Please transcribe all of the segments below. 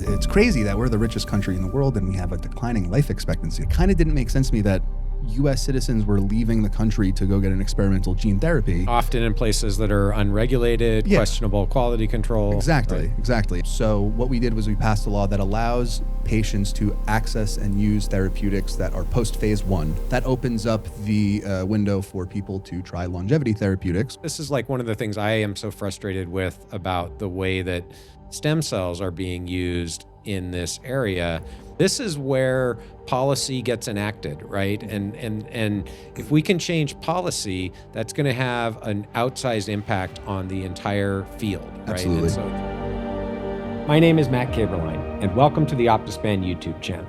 It's crazy that we're the richest country in the world and we have a declining life expectancy. It kind of didn't make sense to me that U.S. citizens were leaving the country to go get an experimental gene therapy. Often in places that are unregulated, questionable quality control. Exactly. So what we did was we passed a law that allows patients to access and use therapeutics that are post-phase 1. That opens up the window for people to try longevity therapeutics. This is like one of the things I am so frustrated with about the way that stem cells are being used in this area. This is where policy gets enacted, right? And if we can change policy, that's going to have an outsized impact on the entire field, right? Absolutely. My name is Matt Caberline, and welcome to the Optispan YouTube channel.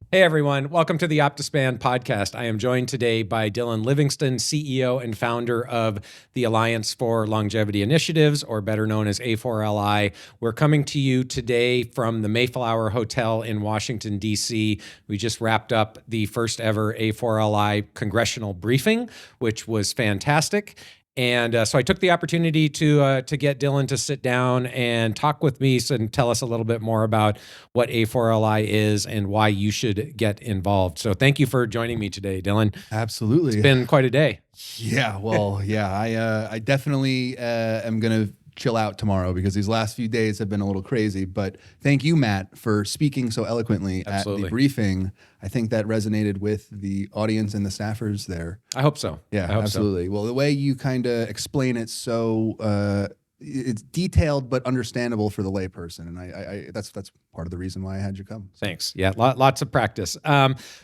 Hey everyone, welcome to the Optispan podcast. I am joined today by Dylan Livingston, CEO and founder of the Alliance for Longevity Initiatives, or better known as A4LI. We're coming to you today from the Mayflower Hotel in Washington, D.C. We just wrapped up the first ever A4LI congressional briefing, which was fantastic. And so I took the opportunity to get Dylan to sit down and talk with me and tell us a little bit more about what A4LI is and why you should get involved. So thank you for joining me today, Dylan. Absolutely. It's been quite a day. Yeah, well, I definitely am going to chill out tomorrow because these last few days have been a little crazy. But thank you, Matt, for speaking so eloquently at the briefing. I think that resonated with the audience and the staffers there. I hope so. Yeah, absolutely. So. Well, the way you kind of explain it so it's detailed but understandable for the layperson, and I that's part of the reason why I had you come. So. Thanks. Yeah, lots of practice.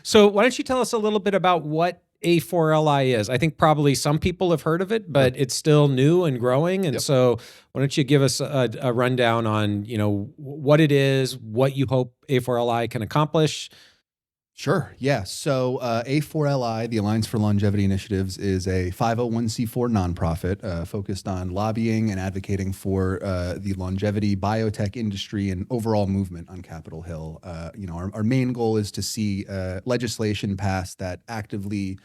So why don't you tell us a little bit about what A4LI is? I think probably some people have heard of it, but it's still new and growing. And so why don't you give us a rundown on, what it is, what you hope A4LI can accomplish? Sure. Yeah. So A4LI, the Alliance for Longevity Initiatives, is a 501c4 nonprofit focused on lobbying and advocating for the longevity biotech industry and overall movement on Capitol Hill. Our main goal is to see legislation passed that actively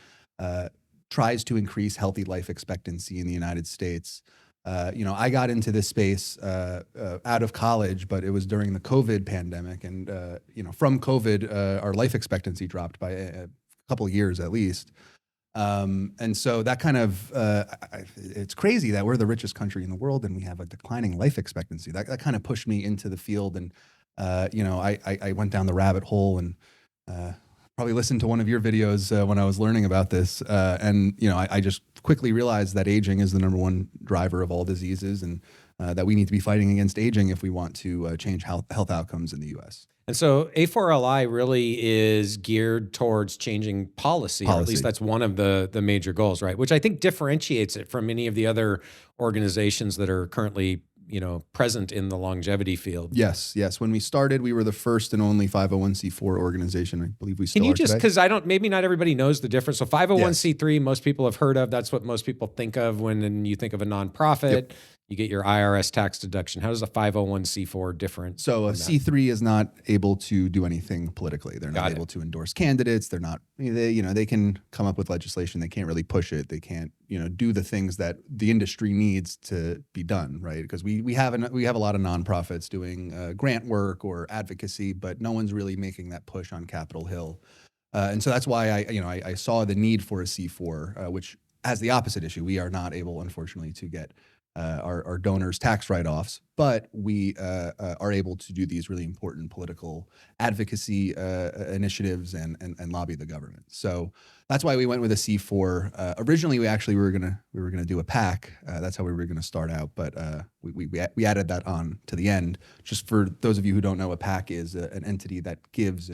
tries to increase healthy life expectancy in the United States. I got into this space out of college, but it was during the COVID pandemic. And, from COVID, our life expectancy dropped by a couple of years at least. And so that kind of, it's crazy that we're the richest country in the world and we have a declining life expectancy. That kind of pushed me into the field. And, I went down the rabbit hole and probably listened to one of your videos when I was learning about this. I just quickly realized that aging is the number one driver of all diseases and that we need to be fighting against aging if we want to change health outcomes in the U.S. And so A4LI really is geared towards changing policy, or at least that's one of the major goals, right? Which I think differentiates it from many of the other organizations that are currently present in the longevity field. Yes. When we started, we were the first and only 501c4 organization. I believe we still are today. Can you just, because maybe not everybody knows the difference. So 501c3, most people have heard of. That's what most people think of when you think of a nonprofit. Yep. You get your IRS tax deduction. How does a 501c4 different? So a C3 is not able to do anything politically. They're not able to endorse candidates. They're not, they can come up with legislation. They can't really push it. They can't, do the things that the industry needs to be done, right? Because we have a lot of nonprofits doing grant work or advocacy, but no one's really making that push on Capitol Hill. And so that's why I saw the need for a C4, which has the opposite issue. We are not able, unfortunately, to get our donors' tax write-offs, but we are able to do these really important political advocacy initiatives and lobby the government. So that's why we went with a C4. Originally, we were gonna do a PAC. That's how we were gonna start out, but we added that on to the end. Just for those of you who don't know, a PAC is an entity that gives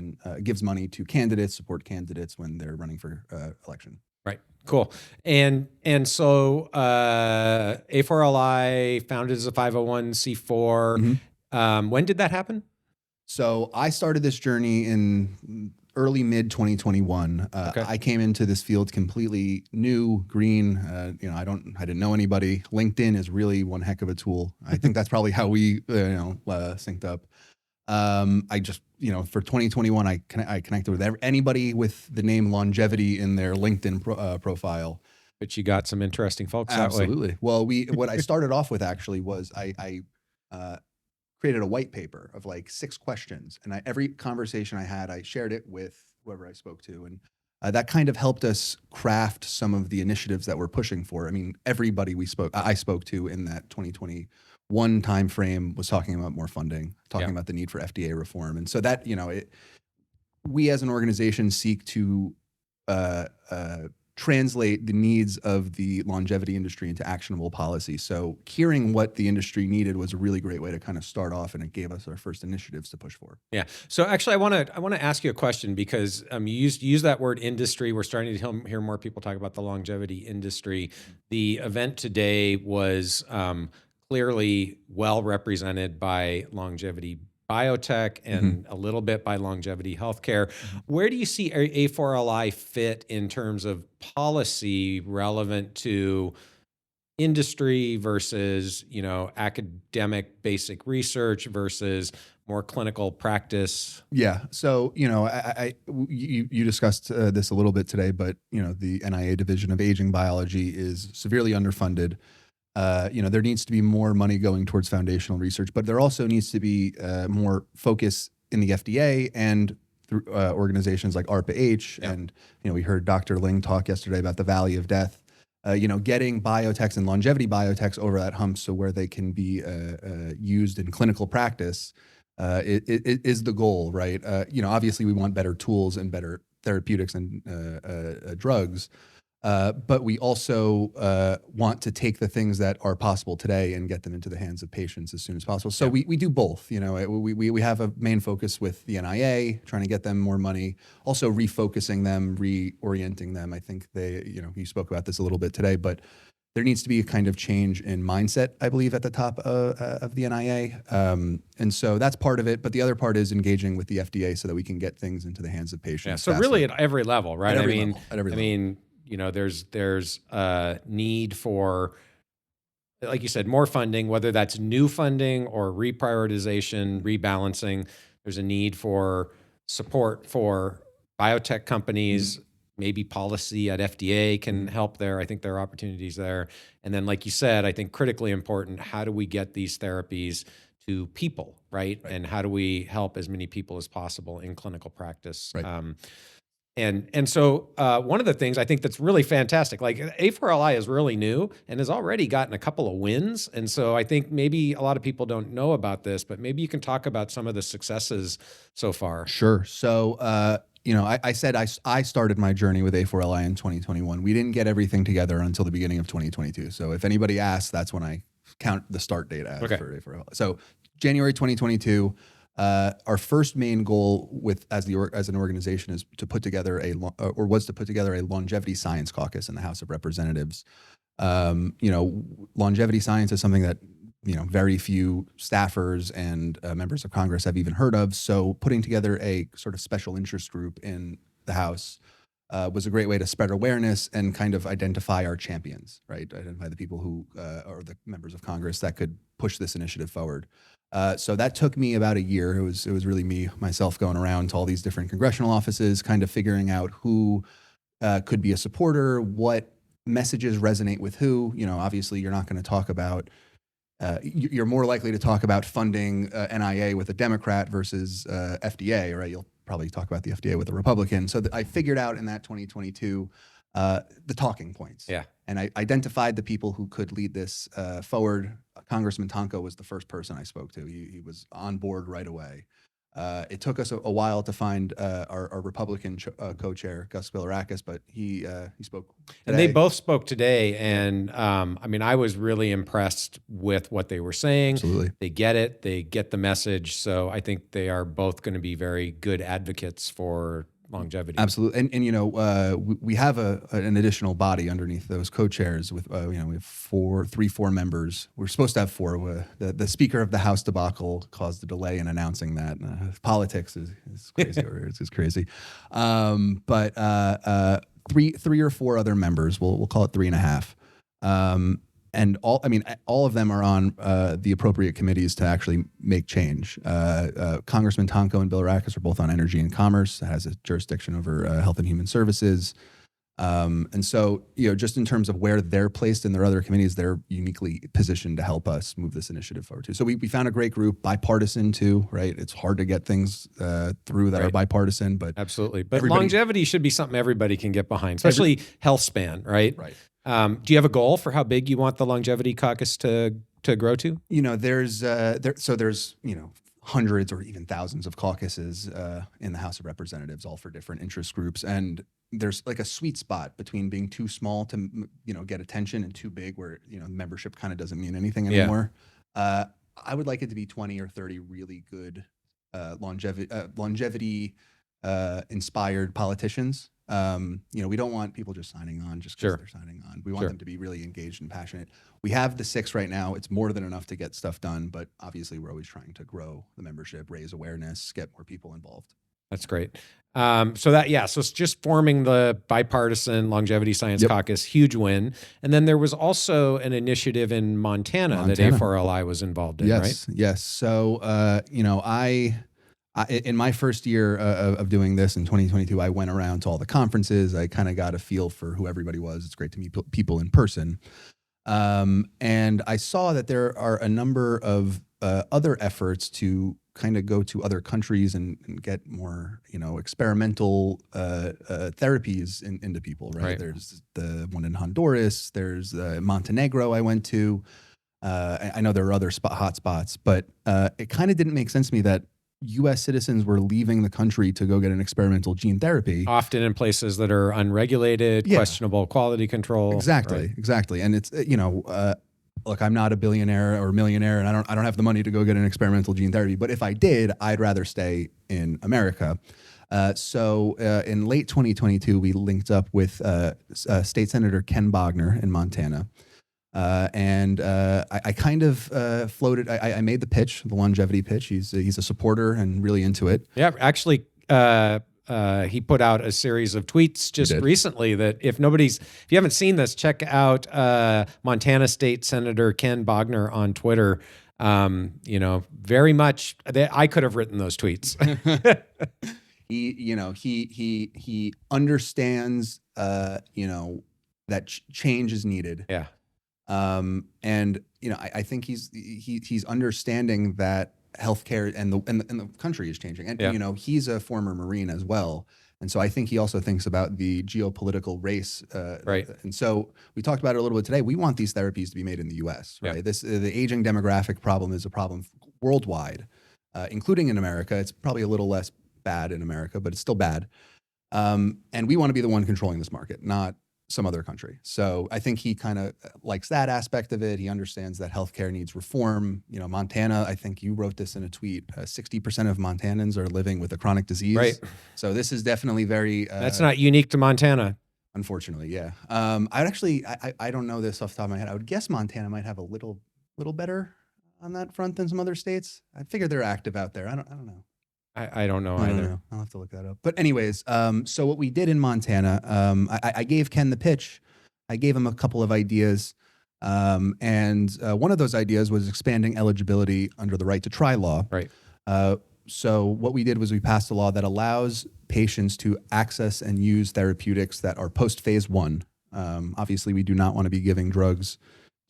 money to candidates, support candidates when they're running for election. Right. Cool. And so A4LI founded as a 501c4. Mm-hmm. When did that happen? So I started this journey in early mid 2021. I came into this field completely new, green. I didn't know anybody. LinkedIn is really one heck of a tool. I think that's probably how we synced up. I just, for 2021, I connected with anybody with the name longevity in their LinkedIn profile. but you got some interesting folks that way. Absolutely. Well, what I started off with actually was I created a white paper of like 6 questions, and every conversation I had, I shared it with whoever I spoke to, and that kind of helped us craft some of the initiatives that we're pushing for. I mean, everybody I spoke to in that 2021 timeframe was talking about more funding, talking about the need for FDA reform, and so that we as an organization seek to translate the needs of the longevity industry into actionable policy. So hearing what the industry needed was a really great way to kind of start off, and it gave us our first initiatives to push for. Yeah. So actually, I want to ask you a question, because you use that word industry. We're starting to hear more people talk about the longevity industry. The event today was clearly well represented by longevity biotech and a little bit by longevity healthcare. Where do you see A4LI fit in terms of policy relevant to industry versus, academic basic research versus more clinical practice? Yeah. So, you discussed this a little bit today, but, the NIA Division of Aging Biology is severely underfunded. There needs to be more money going towards foundational research, but there also needs to be more focus in the FDA and through organizations like ARPA-H. Yep. And, we heard Dr. Ling talk yesterday about the Valley of Death. Getting biotechs and longevity biotechs over that hump so where they can be used in clinical practice it is the goal, right? Obviously we want better tools and better therapeutics and drugs. But we also want to take the things that are possible today and get them into the hands of patients as soon as possible. So we do both. We have a main focus with the NIA, trying to get them more money, also refocusing them, reorienting them. I think you spoke about this a little bit today, but there needs to be a kind of change in mindset, I believe, at the top of the NIA. And so that's part of it. But the other part is engaging with the FDA so that we can get things into the hands of patients. Yeah. So faster. Really at every level, right? At every level. There's a need for, like you said, more funding, whether that's new funding or reprioritization, rebalancing. There's a need for support for biotech companies. Maybe policy at FDA can help there. I think there are opportunities there. And then, like you said, I think critically important, how do we get these therapies to people, right? And how do we help as many people as possible in clinical practice? Right. And so one of the things I think that's really fantastic, like A4LI is really new and has already gotten a couple of wins. And so I think maybe a lot of people don't know about this, but maybe you can talk about some of the successes so far. Sure. So, I said I started my journey with A4LI in 2021. We didn't get everything together until the beginning of 2022. So if anybody asks, that's when I count the start date as for A4LI. So January 2022, our first main goal as an organization is to put together was to put together a longevity science caucus in the House of Representatives. Longevity science is something that very few staffers and members of Congress have even heard of. So putting together a sort of special interest group in the House was a great way to spread awareness and kind of identify our champions, right? Identify the people who are the members of Congress that could push this initiative forward. So that took me about a year. It was really myself going around to all these different congressional offices, kind of figuring out who could be a supporter, what messages resonate with who. Obviously you're not going to talk about you're more likely to talk about funding NIA with a Democrat versus FDA, right? You'll probably talk about the FDA with a Republican. So I figured out in that 2022 the talking points. Yeah. And I identified the people who could lead this forward. Congressman Tonko was the first person I spoke to. He was on board right away. It took us a while to find our Republican co-chair, Gus Bilirakis, but he spoke today. And they both spoke today. And I was really impressed with what they were saying. Absolutely. They get it. They get the message. So I think they are both going to be very good advocates for longevity. Absolutely. And we have an additional body underneath those co-chairs with, we have four members. We're supposed to have 4. The Speaker of the House debacle caused a delay in announcing that. Politics is crazy. It's just crazy. But 3 or 4 other members, we'll call it 3.5. And all of them are on the appropriate committees to actually make change. Congressman Tonko and Bilirakis are both on Energy and Commerce. That has a jurisdiction over Health and Human Services. And so, just in terms of where they're placed in their other committees, they're uniquely positioned to help us move this initiative forward too. So we found a great group, bipartisan too, right? It's hard to get things through that are bipartisan, but absolutely. But longevity should be something everybody can get behind, especially healthspan, right? Right. Do you have a goal for how big you want the longevity caucus to grow to? There's hundreds or even thousands of caucuses in the House of Representatives, all for different interest groups. And there's like a sweet spot between being too small to, get attention and too big where, membership kind of doesn't mean anything anymore. I would like it to be 20 or 30 really good longevity inspired politicians. We don't want people just signing on just because they're signing on. We want them to be really engaged and passionate. We have the 6 right now. It's more than enough to get stuff done, but obviously we're always trying to grow the membership, raise awareness, get more people involved. That's gret. So it's just forming the bipartisan longevity science caucus, huge win. And then there was also an initiative in Montana. That A4LI was involved in, right? Yes. So, I in my first year of doing this in 2022, I went around to all the conferences. I kind of got a feel for who everybody was. It's great to meet people in person. And I saw that there are a number of other efforts to kind of go to other countries and get more, experimental therapies into people, right? There's the one in Honduras. There's Montenegro I went to. I know there are other hot spots, but it kind of didn't make sense to me that U.S. citizens were leaving the country to go get an experimental gene therapy. Often in places that are unregulated, questionable quality control. Exactly. And it's, look, I'm not a billionaire or millionaire, and I don't have the money to go get an experimental gene therapy. But if I did, I'd rather stay in America. So in late 2022, we linked up with State Senator Ken Bogner in Montana. And I kind of floated. I made the pitch, the longevity pitch. He's a supporter and really into it. Yeah, actually, he put out a series of tweets just recently that if you haven't seen this, check out Montana State Senator Ken Bogner on Twitter. Very much. I could have written those tweets. He understands. That change is needed. Yeah. And I think he's understanding that healthcare and the country is changing. And he's a former Marine as well, and so I think he also thinks about the geopolitical race. Right. And so we talked about it a little bit today. We want these therapies to be made in the U.S. Right. The aging demographic problem is a problem worldwide, including in America. It's probably a little less bad in America, but it's still bad. And we want to be the one controlling this market, not some other country. So I think he kind of likes that aspect of it. He understands that healthcare needs reform. Montana, I think you wrote this in a tweet, 60% of Montanans are living with a chronic disease. Right. So this is definitely very... That's not unique to Montana. Unfortunately, yeah. I don't know this off the top of my head. I would guess Montana might have a little better on that front than some other states. I figure they're active out there. I don't know. I don't know either. I'll have to look that up. But anyways, so what we did in Montana, I gave Ken the pitch. I gave him a couple of ideas. And one of those ideas was expanding eligibility under the right to try law. Right. So what we did was we passed a law that allows patients to access and use therapeutics that are post-phase 1. Obviously, we do not want to be giving drugs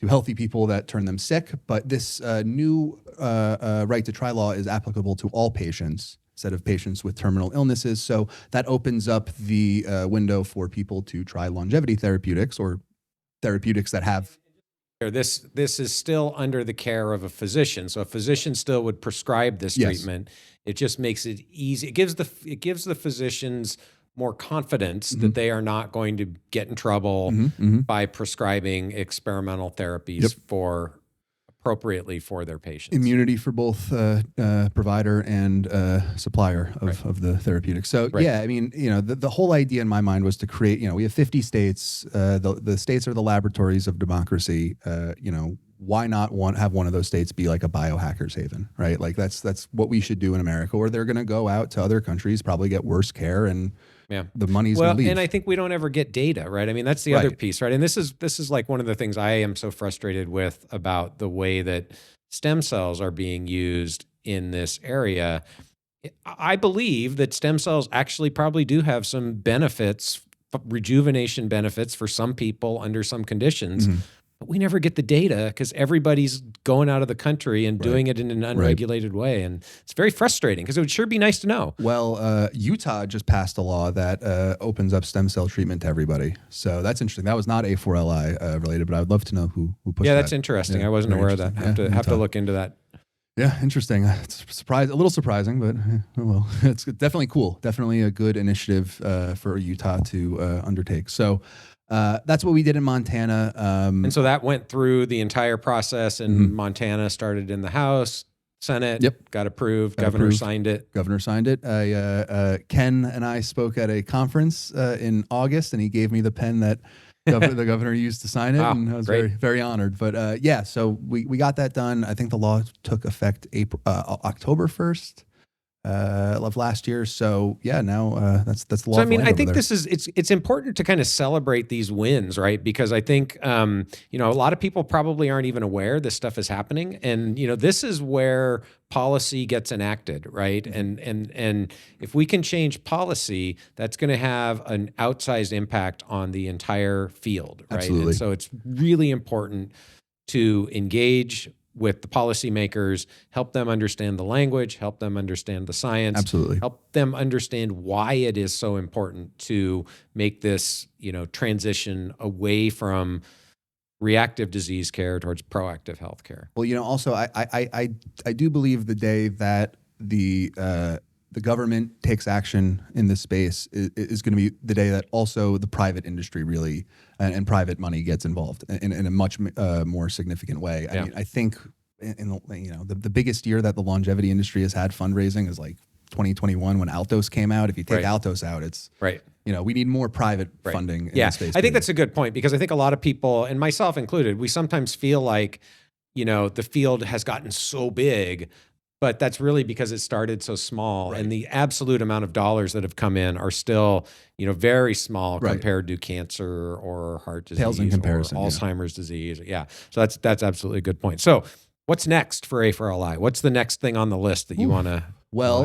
to healthy people that turn them sick, but this new right to try law is applicable to all patients instead of patients with terminal illnesses. So that opens up the window for people to try longevity therapeutics or therapeutics that have... This is still under the care of a physician. So a physician still would prescribe this treatment. It just makes it easy. It gives the physicians more confidence that they are not going to get in trouble by prescribing experimental therapies appropriately for their patients. Immunity for both provider and supplier of the therapeutic. So the whole idea in my mind was to create, we have 50 states. The states are the laboratories of democracy. Why not have one of those states be like a biohacker's haven, right? Like that's what we should do in America, or they're going to go out to other countries, probably get worse care, and the money's going to leave. And I think we don't ever get data, right? I mean, that's the other piece, right? And this is like one of the things I am so frustrated with about the way that stem cells are being used in this area. I believe that stem cells actually probably do have some benefits rejuvenation benefits for some people under some conditions. Mhm. But we never get the data because everybody's going out of the country and Right. doing it in an unregulated way. And it's very frustrating because it would sure be nice to know. Well, Utah just passed a law that opens up stem cell treatment to everybody. So that's interesting. That was not A4LI related, but I would love to know who pushed that. Yeah, that's interesting. Yeah, I wasn't very aware of that. interesting. Have to Utah. look into that. Yeah, interesting. It's a little surprising, but oh well, it's definitely cool. Definitely a good initiative for Utah to undertake. So that's what we did in Montana. And so that went through the entire process, and Montana started in the House, Senate, Yep. got approved, Got governor approved. signed it. Governor signed it. Ken and I spoke at a conference in August, and he gave me the pen that the governor used to sign it, Wow, and I was great. very, very honored. But yeah, so we got that done. I think the law took effect October 1st of last year. So yeah, now that's the law. So I of mean, land I over think there. this is it's important to kind of celebrate these wins, right? Because I think a lot of people probably aren't even aware this stuff is happening, and this is where policy gets enacted, right? And if we can change policy, that's going to have an outsized impact on the entire field, right? Absolutely. And so it's really important to engage with the policymakers, help them understand the language, help them understand the science, Absolutely. help them understand why it is so important to make this, transition away from reactive disease care towards proactive health care. Well, also I do believe the day that the government takes action in this space is going to be the day that also the private industry really and private money gets involved in a much more significant way. I mean, I think in the biggest year that the longevity industry has had fundraising is like 2021 when Altos came out. If you take Altos out, it's right. We need more private funding in the space. I think that's a good point, because I think a lot of people, and myself included, we sometimes feel like, the field has gotten so big, but that's really because it started so small, and the absolute amount of dollars that have come in are still, very small compared to cancer or heart disease Pales in comparison, or Alzheimer's disease. Yeah. So that's absolutely a good point. So what's next for A4LI? What's the next thing on the list that you want to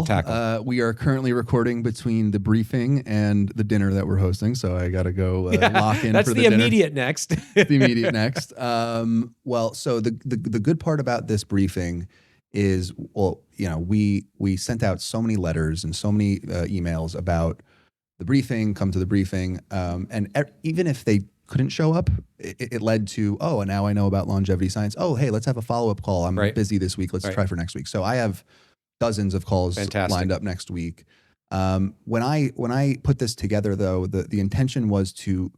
tackle? We are currently recording between the briefing and the dinner that we're hosting, so I got to go lock in. That's for the dinner. immediate next. The immediate next. So the good part about this briefing is, we sent out so many letters and so many emails about the briefing. Come to the briefing, and even if they couldn't show up, it led to, and now I know about longevity science. Oh, hey, let's have a follow-up call. I'm busy this week. Let's try for next week. So I have dozens of calls lined up next week. When I put this together, though, the intention was to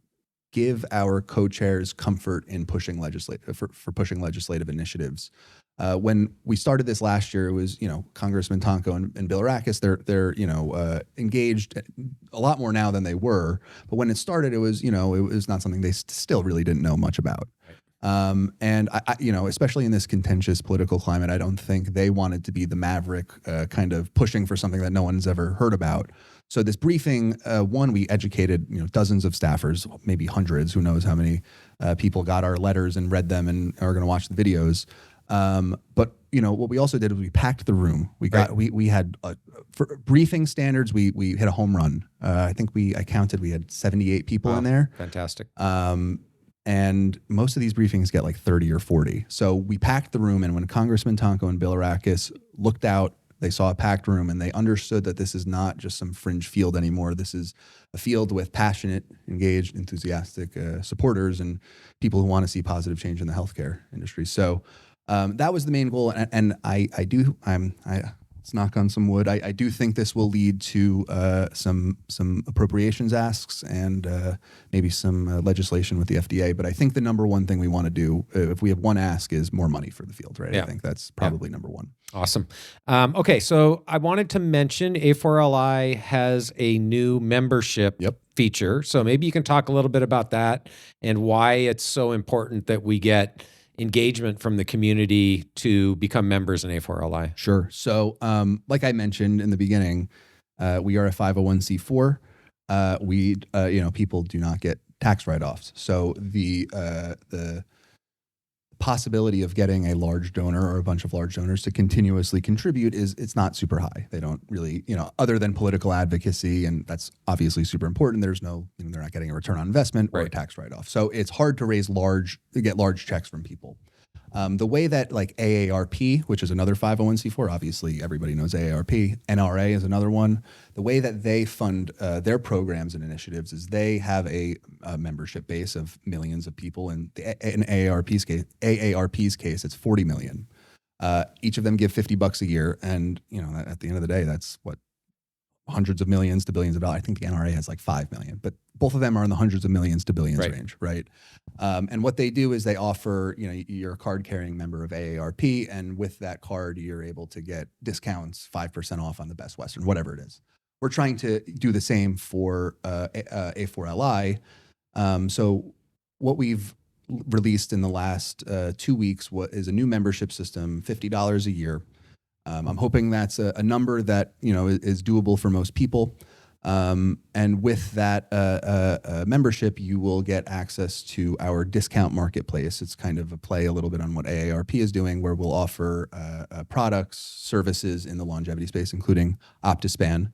give our co-chairs comfort in pushing pushing legislative initiatives. When we started this last year, it was Congressman Tonko and Bilirakis. They're engaged a lot more now than they were. But when it started, it was not something they still really didn't know much about. And I especially in this contentious political climate, I don't think they wanted to be the maverick kind of pushing for something that no one's ever heard about. So this briefing, we educated dozens of staffers, maybe hundreds, who knows how many people got our letters and read them and are going to watch the videos. But what we also did was we packed the room. We had for briefing standards, we hit a home run. I think I counted, we had 78 people in there. Fantastic. And most of these briefings get like 30 or 40. So we packed the room, and when Congressman Tonko and Bilirakis looked out, they saw a packed room, and they understood that this is not just some fringe field anymore. This is a field with passionate, engaged, enthusiastic supporters and people who want to see positive change in the healthcare industry. So that was the main goal, and let's knock on some wood. I do think this will lead to some appropriations asks and maybe some legislation with the FDA. But I think the number one thing we want to do, if we have one ask, is more money for the field, right? Yeah. I think that's probably number one. Awesome. Okay, so I wanted to mention A4LI has a new membership feature. So maybe you can talk a little bit about that and why it's so important that we get engagement from the community to become members in A4LI. Sure. So like I mentioned in the beginning, we are a 501c4. People do not get tax write-offs. So the possibility of getting a large donor or a bunch of large donors to continuously contribute it's not super high. They don't really, other than political advocacy, and that's obviously super important. There's no, they're not getting a return on investment or a tax write-off. So it's hard to get large checks from people. The way that like AARP, which is another 501c4, obviously everybody knows AARP, NRA is another one. The way that they fund their programs and initiatives is they have a membership base of millions of people. And in AARP's case, it's 40 million. Each of them give $50 a year. And, at the end of the day, that's what, hundreds of millions to billions of dollars. I think the NRA has like 5 million, but both of them are in the hundreds of millions to billions range, right? And what they do is they offer, you're a card carrying member of AARP, and with that card, you're able to get discounts, 5% off on the Best Western, whatever it is. We're trying to do the same for A4LI. So what we've released in the last 2 weeks is a new membership system, $50 a year. I'm hoping that's a number that is doable for most people. And with that membership, you will get access to our discount marketplace. It's kind of a play a little bit on what AARP is doing, where we'll offer products, services in the longevity space, including Optispan,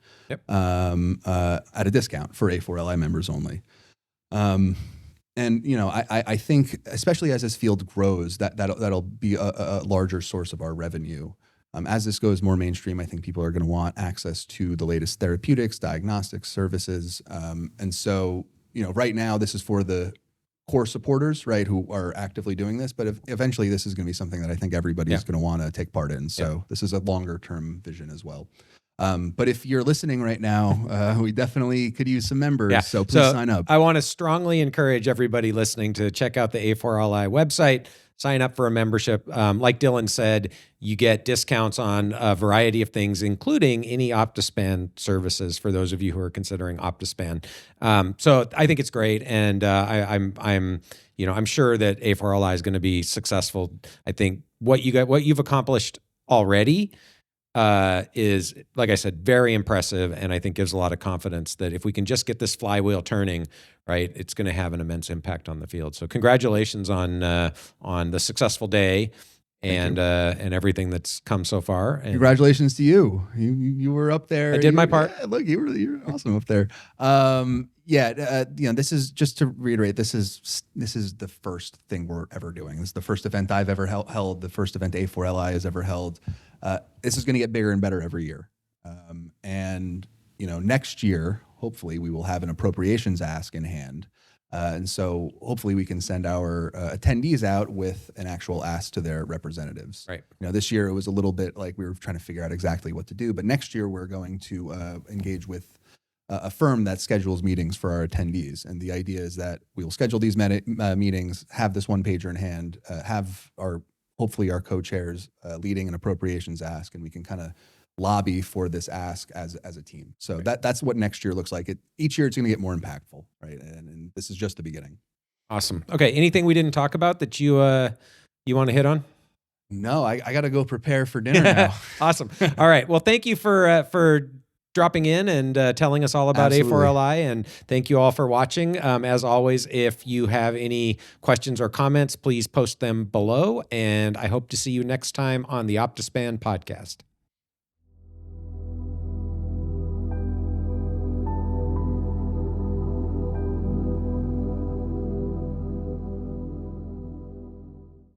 at a discount for A4LI members only. And I think, especially as this field grows, that'll be a larger source of our revenue. As this goes more mainstream, I think people are going to want access to the latest therapeutics, diagnostics, services. And so, right now this is for the core supporters, right, who are actively doing this. But eventually this is going to be something that I think everybody is going to want to take part in. So this is a longer term vision as well. But if you're listening right now, we definitely could use some members. So please sign up. I want to strongly encourage everybody listening to check out the A4LI website. Sign up for a membership. Like Dylan said, you get discounts on a variety of things, including any Optispan services for those of you who are considering Optispan. So I think it's great, and I'm sure that A4LI is going to be successful. I think what you've accomplished already is, like I said, very impressive, and I think gives a lot of confidence that if we can just get this flywheel turning, right, it's going to have an immense impact on the field. So congratulations on the successful day and everything that's come so far. And congratulations to you. You were up there. I did my part. Yeah, look, you were awesome up there. This is, just to reiterate, this is the first thing we're ever doing. This is the first event I've ever held, the first event A4LI has ever held. This is going to get bigger and better every year. Next year, hopefully we will have an appropriations ask in hand. And so hopefully we can send our attendees out with an actual ask to their representatives. Right. This year it was a little bit like we were trying to figure out exactly what to do, but next year we're going to engage with a firm that schedules meetings for our attendees. And the idea is that we will schedule these meetings, have this one pager in hand, have hopefully our co-chairs leading an appropriations ask, and we can kind of lobby for this ask as a team. So that's what next year looks like. Each year it's going to get more impactful, right? And this is just the beginning. Awesome. Okay, anything we didn't talk about that you want to hit on? No, I got to go prepare for dinner now. Awesome. All right. Well, thank you for dropping in and telling us all about A4LI, and thank you all for watching. As always, if you have any questions or comments, please post them below, and I hope to see you next time on the Optispan podcast.